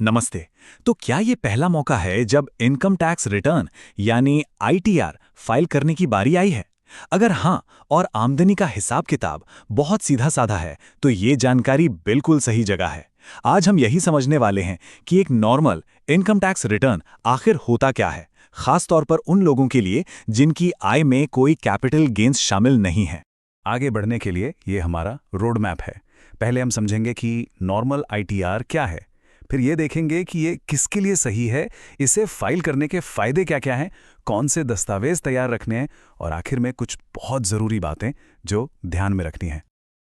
नमस्ते। तो क्या ये पहला मौका है जब इनकम टैक्स रिटर्न यानी आईटीआर फाइल करने की बारी आई है? अगर हाँ और आमदनी का हिसाब किताब बहुत सीधा साधा है तो ये जानकारी बिल्कुल सही जगह है। आज हम यही समझने वाले हैं कि एक नॉर्मल इनकम टैक्स रिटर्न आखिर होता क्या है, खास तौर पर उन लोगों के लिए जिनकी आय में कोई कैपिटल गेन्स शामिल नहीं है। आगे बढ़ने के लिए ये हमारा रोड मैप है। पहले हम समझेंगे कि नॉर्मल आईटीआर क्या है, फिर ये देखेंगे कि ये किसके लिए सही है, इसे फाइल करने के फायदे क्या क्या हैं, कौन से दस्तावेज तैयार रखने हैं और आखिर में कुछ बहुत ज़रूरी बातें जो ध्यान में रखनी हैं।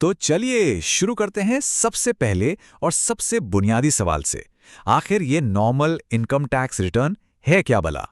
तो चलिए शुरू करते हैं सबसे पहले और सबसे बुनियादी सवाल से। आखिर ये नॉर्मल इनकम टैक्स रिटर्न है क्या भला?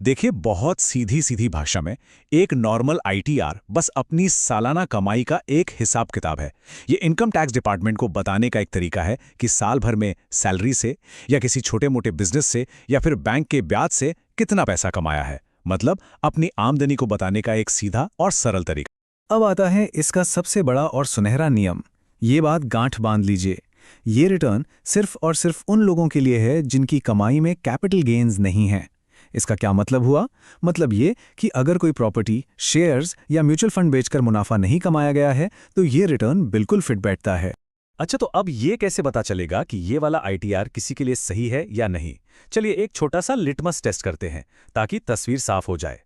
देखिए, बहुत सीधी सीधी भाषा में एक नॉर्मल आईटीआर बस अपनी सालाना कमाई का एक हिसाब किताब है। ये इनकम टैक्स डिपार्टमेंट को बताने का एक तरीका है कि साल भर में सैलरी से या किसी छोटे मोटे बिजनेस से या फिर बैंक के ब्याज से कितना पैसा कमाया है। मतलब अपनी आमदनी को बताने का एक सीधा और सरल तरीका। अब आता है इसका सबसे बड़ा और सुनहरा नियम। ये बात गांठ बांध लीजिए, ये रिटर्न सिर्फ और सिर्फ उन लोगों के लिए है जिनकी कमाई में कैपिटल गेन्स नहीं है। इसका क्या मतलब हुआ? मतलब ये कि अगर कोई प्रॉपर्टी, शेयर्स या म्यूचुअल फंड बेचकर मुनाफा नहीं कमाया गया है तो ये रिटर्न बिल्कुल फिट बैठता है। अच्छा, तो अब ये कैसे पता चलेगा कि ये वाला आईटीआर किसी के लिए सही है या नहीं? चलिए एक छोटा सा लिटमस टेस्ट करते हैं ताकि तस्वीर साफ हो जाए।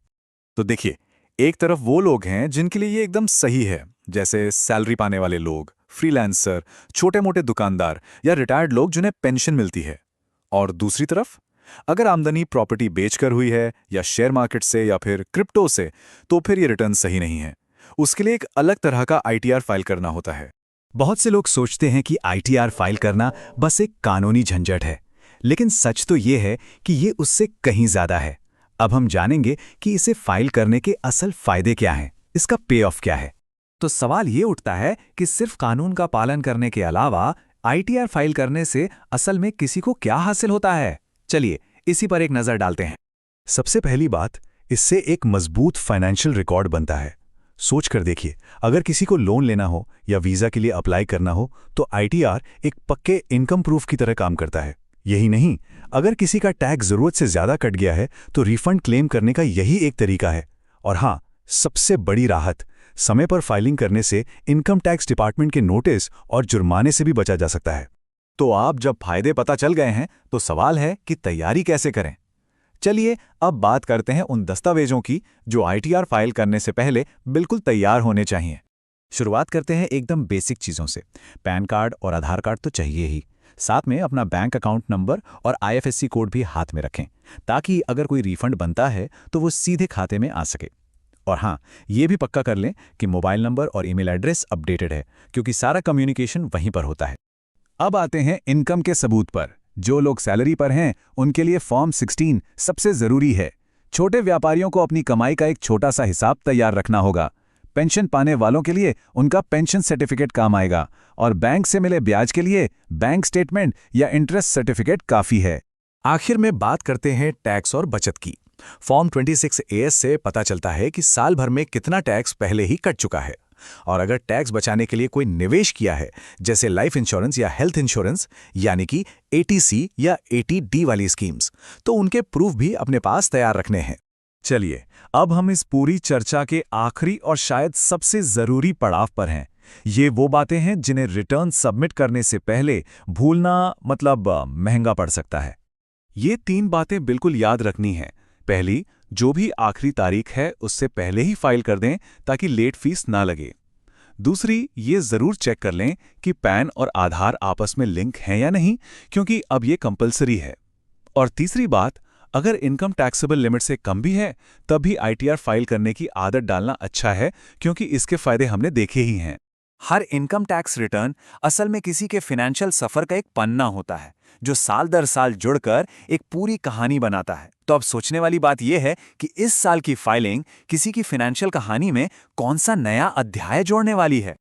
तो देखिए, एक तरफ वो लोग हैं जिनके लिए ये एकदम सही है, जैसे सैलरी पाने वाले लोग, फ्रीलांसर, छोटे मोटे दुकानदार या रिटायर्ड लोग जिन्हें पेंशन मिलती है। और दूसरी तरफ अगर आमदनी प्रॉपर्टी बेचकर हुई है या शेयर मार्केट से या फिर क्रिप्टो से, तो फिर ये रिटर्न सही नहीं है। उसके लिए एक अलग तरह का आईटीआर फाइल करना होता है। बहुत से लोग सोचते हैं कि आईटीआर फाइल करना बस एक कानूनी झंझट है, लेकिन सच तो ये है कि ये उससे कहीं ज्यादा है। अब हम जानेंगे कि इसे फाइल करने के असल फायदे क्या हैं, इसका पे ऑफ क्या है। तो सवाल ये उठता है कि सिर्फ कानून का पालन करने के अलावा आईटीआर फाइल करने से असल में किसी को क्या हासिल होता है। चलिए इसी पर एक नजर डालते हैं। सबसे पहली बात, इससे एक मजबूत फाइनेंशियल रिकॉर्ड बनता है। सोच कर देखिए, अगर किसी को लोन लेना हो या वीजा के लिए अप्लाई करना हो तो आईटीआर एक पक्के इनकम प्रूफ की तरह काम करता है। यही नहीं, अगर किसी का टैक्स जरूरत से ज्यादा कट गया है तो रिफंड क्लेम करने का यही एक तरीका है। और हाँ, सबसे बड़ी राहत, समय पर फाइलिंग करने से इनकम टैक्स डिपार्टमेंट के नोटिस और जुर्माने से भी बचा जा सकता है। तो आप जब फायदे पता चल गए हैं तो सवाल है कि तैयारी कैसे करें। चलिए अब बात करते हैं उन दस्तावेजों की जो आईटीआर फाइल करने से पहले बिल्कुल तैयार होने चाहिए। शुरुआत करते हैं एकदम बेसिक चीज़ों से। पैन कार्ड और आधार कार्ड तो चाहिए ही, साथ में अपना बैंक अकाउंट नंबर और आईएफएससी कोड भी हाथ में रखें ताकि अगर कोई रिफंड बनता है तो वो सीधे खाते में आ सके। और हाँ, ये भी पक्का कर लें कि मोबाइल नंबर और ईमेल एड्रेस अपडेटेड है, क्योंकि सारा कम्युनिकेशन वहीं पर होता है। अब आते हैं इनकम के सबूत पर। जो लोग सैलरी पर हैं उनके लिए फॉर्म 16 सबसे जरूरी है। छोटे व्यापारियों को अपनी कमाई का एक छोटा सा हिसाब तैयार रखना होगा। पेंशन पाने वालों के लिए उनका पेंशन सर्टिफिकेट काम आएगा और बैंक से मिले ब्याज के लिए बैंक स्टेटमेंट या इंटरेस्ट सर्टिफिकेट काफी है। आखिर में बात करते हैं टैक्स और बचत की। फॉर्म 26 एएस से पता चलता है कि साल भर में कितना टैक्स पहले ही कट चुका है। और अगर टैक्स बचाने के लिए कोई निवेश किया है, जैसे लाइफ इंश्योरेंस या हेल्थ इंश्योरेंस, यानी कि एटीसी या एटीडी वाली स्कीम्स, तो उनके प्रूफ भी अपने पास तैयार रखने हैं। चलिए अब हम इस पूरी चर्चा के आखिरी और शायद सबसे जरूरी पड़ाव पर हैं। ये वो बातें हैं जिन्हें रिटर्न सबमिट करने से पहले भूलना मतलब महंगा पड़ सकता है। ये 3 बातें बिल्कुल याद रखनी हैं। पहली, जो भी आखिरी तारीख है उससे पहले ही फाइल कर दें ताकि लेट फीस ना लगे। दूसरी, ये जरूर चेक कर लें कि पैन और आधार आपस में लिंक हैं या नहीं, क्योंकि अब ये कंपलसरी है। और तीसरी बात, अगर इनकम टैक्सेबल लिमिट से कम भी है तब भी आईटीआर फाइल करने की आदत डालना अच्छा है, क्योंकि इसके फायदे हमने देखे ही हैं। हर इनकम टैक्स रिटर्न असल में किसी के फाइनेंशियल सफर का एक पन्ना होता है जो साल दर साल जुड़कर एक पूरी कहानी बनाता है। तो अब सोचने वाली बात यह है कि इस साल की फाइलिंग किसी की फाइनेंशियल कहानी में कौन सा नया अध्याय जोड़ने वाली है।